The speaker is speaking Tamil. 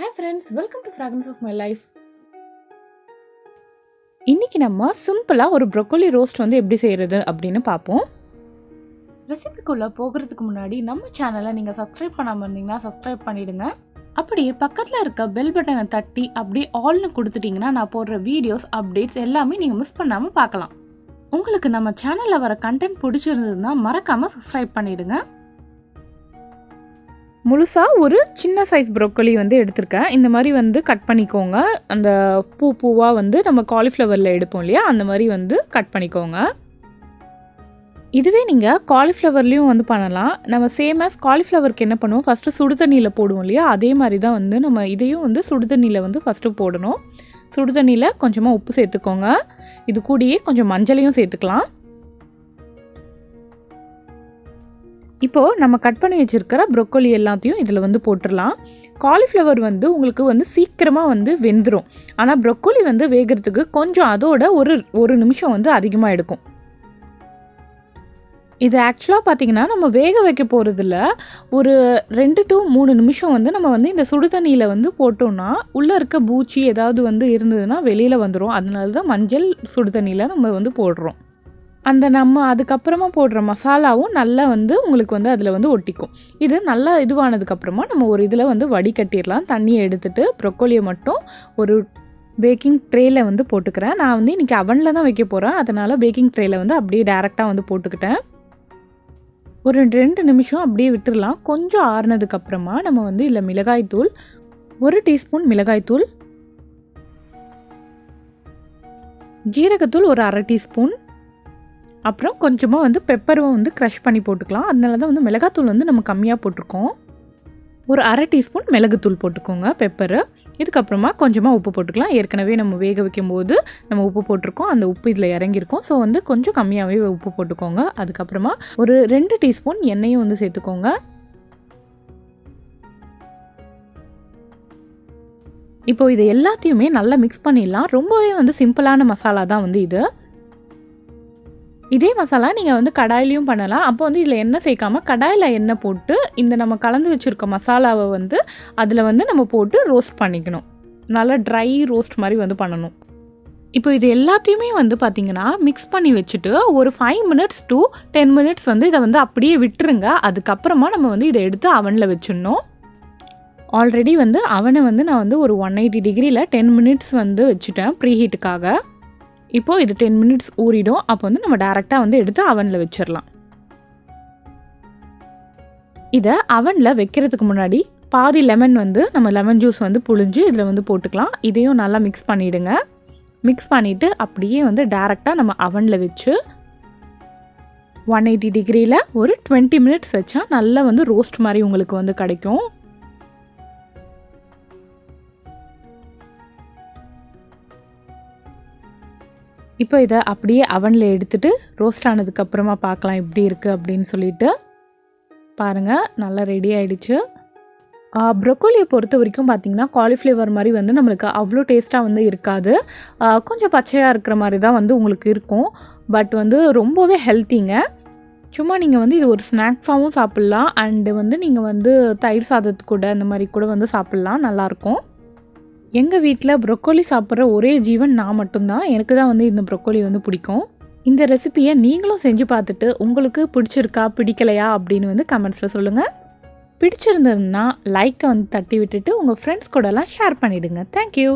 Hi friends, welcome to Fragrance of My Life. இன்னைக்கு நம்ம சிம்பிளா ஒரு ப்ரோக்கோலி ரோஸ்ட் எப்படி செய்யறது அப்படின்னு பார்ப்போம். ரெசிபிக்குள்ள போகிறதுக்கு முன்னாடி நம்ம சேனலை நீங்க சப்ஸ்கிரைப் பண்ணாம இருந்தீங்கன்னா சப்ஸ்கிரைப் பண்ணிடுங்க. அப்படியே பக்கத்துல இருக்க பெல் பட்டனை தட்டி அப்படியே ஆல்னு கொடுத்துட்டீங்கன்னா நான் போடுற வீடியோஸ் அப்டேட்ஸ் எல்லாமே நீங்க மிஸ் பண்ணாம பார்க்கலாம். உங்களுக்கு நம்ம சேனல்ல வர கண்டென்ட் பிடிச்சிருந்ததுன்னா மறக்காம சப்ஸ்கிரைப் பண்ணிடுங்க. முழுசாக ஒரு சின்ன சைஸ் ப்ரோக்கோலி எடுத்திருக்கேன். இந்த மாதிரி கட் பண்ணிக்கோங்க. அந்த பூவாக நம்ம காலிஃப்ளவரில் எடுப்போம் இல்லையா, அந்த மாதிரி கட் பண்ணிக்கோங்க. இதுவே நீங்கள் காலிஃப்ளவர்லேயும் பண்ணலாம். நம்ம சேம் ஆஸ் காலிஃப்ளவருக்கு என்ன பண்ணுவோம், ஃபஸ்ட்டு சுடு தண்ணியில் போடுவோம் இல்லையா, அதே மாதிரி தான் நம்ம இதையும் சுடு தண்ணியில் ஃபஸ்ட்டு போடணும். சுடு தண்ணியில் கொஞ்சமாக உப்பு சேர்த்துக்கோங்க. இது கூடயே கொஞ்சம் மஞ்சளையும் சேர்த்துக்கலாம். இப்போது நம்ம கட் பண்ணி வச்சுருக்கிற ப்ரோக்கோலி எல்லாத்தையும் இதில் போட்டுடலாம். காலிஃப்ளவர் உங்களுக்கு சீக்கிரமாக வெந்துடும். ஆனால் ப்ரோக்கோலி வேகிறதுக்கு கொஞ்சம் அதோட ஒரு நிமிஷம் அதிகமாக எடுக்கும். இது ஆக்சுவலாக பார்த்திங்கன்னா நம்ம வேக வைக்க போகிறதில்ல. ஒரு 2 to 3 நிமிஷம் நம்ம இந்த சுடு தண்ணியில் போட்டோம்னா உள்ளே இருக்க பூச்சி ஏதாவது இருந்ததுன்னா வெளியில் வந்துடும். அதனால தான் மஞ்சள் சுடு தண்ணியில் நம்ம போடுறோம். அந்த நம்ம அதுக்கப்புறமா போடுற மசாலாவும் நல்லா உங்களுக்கு அதில் ஒட்டிக்கும். இது நல்லா இதுவானதுக்கப்புறமா நம்ம ஒரு இதில் வடிகட்டிடலாம். தண்ணியை எடுத்துகிட்டு ப்ரோக்கோலியை மட்டும் ஒரு பேக்கிங் ட்ரேயில் போட்டுக்கிறேன். நான் இன்றைக்கி அவனில் தான் வைக்க போகிறேன். அதனால் பேக்கிங் ட்ரேயில் அப்படியே டேரெக்டாக போட்டுக்கிட்டேன். ஒரு 2 நிமிஷம் அப்படியே விட்டுடலாம். கொஞ்சம் ஆறுனதுக்கப்புறமா நம்ம இதில் மிளகாய்த்தூள் 1 டீஸ்பூன் மிளகாய்த்தூள், ஜீரகத்தூள் ஒரு 1/2 டீஸ்பூன், அப்புறம் கொஞ்சமாக பெப்பரும் க்ரஷ் பண்ணி போட்டுக்கலாம். அதனால தான் மிளகாத்தூள் நம்ம கம்மியாக போட்டிருக்கோம். ஒரு 1/2 டீஸ்பூன் மிளகுத்தூள் போட்டுக்கோங்க, பெப்பரு. இதுக்கப்புறமா கொஞ்சமாக உப்பு போட்டுக்கலாம். ஏற்கனவே நம்ம வேக வைக்கும்போது நம்ம உப்பு போட்டிருக்கோம். அந்த உப்பு இதில் இறங்கியிருக்கோம். ஸோ கொஞ்சம் கம்மியாகவே உப்பு போட்டுக்கோங்க. அதுக்கப்புறமா ஒரு 2 டீஸ்பூன் எண்ணெயும் சேர்த்துக்கோங்க. இப்போது இது எல்லாத்தையுமே நல்லா மிக்ஸ் பண்ணிடலாம். ரொம்பவே சிம்பிளான மசாலா தான் இது. இதே மசாலா நீங்கள் கடாயிலையும் பண்ணலாம். அப்போ இதில் எண்ணெய் சேர்க்காமல் கடாயில் எண்ணெய் போட்டு இந்த நம்ம கலந்து வச்சுருக்க மசாலாவை அதில் நம்ம போட்டு ரோஸ்ட் பண்ணிக்கணும். நல்லா ட்ரை ரோஸ்ட் மாதிரி பண்ணணும். இப்போ இது எல்லாத்தையுமே பார்த்திங்கன்னா மிக்ஸ் பண்ணி வச்சுட்டு ஒரு 5 minutes to 10 minutes இதை அப்படியே விட்டுருங்க. அதுக்கப்புறமா நம்ம இதை எடுத்து அவனில் வச்சிடணும். ஆல்ரெடி அவனை நான் ஒரு 180 டிகிரியில் 10 minutes வச்சுட்டேன் ப்ரீஹீட்டுக்காக. இப்போது இது 10 minutes ஊறிடும். அப்போ நம்ம டேரெக்டாக எடுத்து அவனில் வச்சிடலாம். இதை அவனில் வைக்கிறதுக்கு முன்னாடி பாதி லெமன் நம்ம லெமன் ஜூஸ் புழிஞ்சு இதில் போட்டுக்கலாம். இதையும் நல்லா மிக்ஸ் பண்ணிவிடுங்க. மிக்ஸ் பண்ணிவிட்டு அப்படியே டேரெக்டாக நம்ம அவனில் வச்சு 180 டிகிரியில் ஒரு 20 minutes வச்சா நல்லா ரோஸ்ட் மாதிரி உங்களுக்கு கிடைக்கும். இப்போ இதை அப்படியே அவனில் எடுத்துகிட்டு ரோஸ்ட் ஆனதுக்கப்புறமா பார்க்கலாம் எப்படி இருக்குது அப்படின்னு சொல்லிட்டு. பாருங்கள், நல்லா ரெடி ஆகிடுச்சு. ப்ரோக்கோலியை பொறுத்த வரைக்கும் பார்த்திங்கன்னா காலிஃப்ளவர் மாதிரி நம்மளுக்கு அவ்வளோ டேஸ்ட்டாக இருக்காது. கொஞ்சம் பச்சையாக இருக்கிற மாதிரி தான் உங்களுக்கு இருக்கும். பட் ரொம்பவே ஹெல்த்திங்க. சும்மா நீங்கள் இது ஒரு ஸ்நாக்ஸாகவும் சாப்பிட்லாம். அண்டு நீங்கள் தயிர் சாதத்து கூட அந்த மாதிரி கூட சாப்பிட்லாம். நல்லாயிருக்கும். எங்கள் வீட்டில் ப்ரோக்கோலி சாப்பிட்ற ஒரே ஜீவன் நான் மட்டும்தான். எனக்கு தான் இந்த ப்ரோக்கோலி பிடிக்கும். இந்த ரெசிபியை நீங்களும் செஞ்சு பார்த்துட்டு உங்களுக்கு பிடிச்சிருக்கா பிடிக்கலையா அப்படின்னு கமெண்ட்ஸில் சொல்லுங்கள். பிடிச்சிருந்ததுன்னா லைக்கை தட்டி விட்டுட்டு உங்கள் ஃப்ரெண்ட்ஸ் கூடலாம் ஷேர் பண்ணிவிடுங்க. தேங்க்யூ.